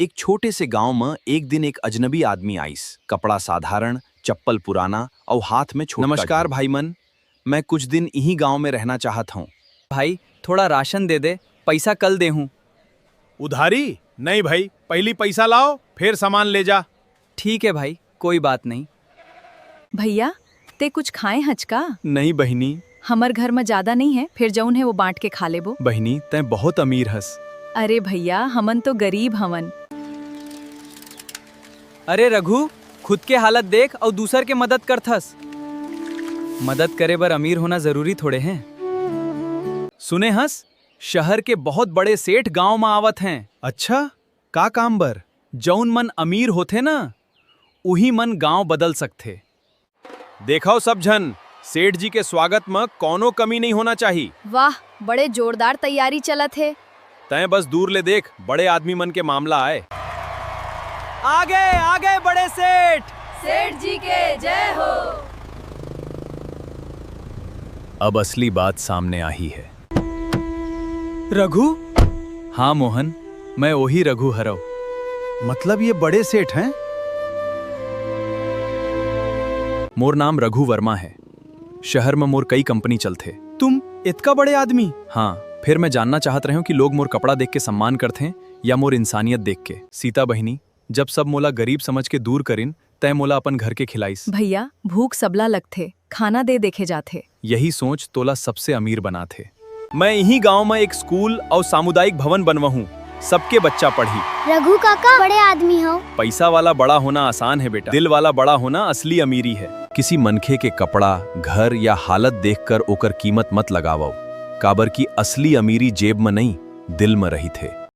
एक छोटे से गांव में एक दिन एक अजनबी आदमी आइस। कपड़ा साधारण, चप्पल पुराना और हाथ में छोटा। नमस्कार भाई मन, मैं कुछ दिन यही गांव में रहना चाहता हूँ। भाई थोड़ा राशन दे दे, पैसा कल दे हूँ। उधारी नहीं भाई, पहली पैसा लाओ फिर सामान ले जा। ठीक है भाई, कोई बात नहीं। भैया ते कुछ खाए हचका? नहीं बहिनी। हमर घर में ज्यादा नहीं है, फिर जौन है वो बांट के खा लेबो। बहिनी तै बहुत अमीर हस। अरे भैया हमन तो गरीब हमन। अरे रघु, खुद के हालत देख और दूसर के मदद करथस। मदद करे बर अमीर होना जरूरी थोड़े हैं। सुने हस, शहर के बहुत बड़े सेठ गांव में आवत हैं। अच्छा, का काम बर? जौन मन अमीर होते ना, उही मन गांव बदल सकते। देखो सब जन, सेठ जी के स्वागत में कोनो कमी नहीं होना चाहिए। वाह, बड़े जोरदार तैयारी चलत है। तय बस दूर ले देख, बड़े आदमी मन के मामला आए। आगे आगे बड़े सेठ। सेठ जी के जय हो। अब असली बात सामने आई है। रघु? हाँ मोहन, मैं वही रघु हरव। मतलब ये बड़े सेठ हैं? मोर नाम रघु वर्मा है। शहर में मोर कई कंपनी चलते। तुम इतना बड़े आदमी? हाँ, फिर मैं जानना चाहत रहे हूँ कि लोग मोर कपड़ा देख के सम्मान करते हैं या मोर इंसानियत देख के। सीता बहिनी, जब सब मोला गरीब समझ के दूर करिन, तय मोला अपन घर के खिलाइस। भैया भूख सबला लगथे, खाना दे देखे जाथे। यही सोच तोला सबसे अमीर बना थे। मैं यही गांव में एक स्कूल और सामुदायिक भवन बनवाहूँ, सबके बच्चा पढ़ी। रघु काका बड़े आदमी हो। पैसा वाला बड़ा होना आसान है बेटा, दिल वाला बड़ा होना असली अमीरी है। किसी मनखे के कपड़ा, घर या हालत देखकर ओकर कीमत मत लगावो, काबर की असली अमीरी जेब में नहीं, दिल में रही थे।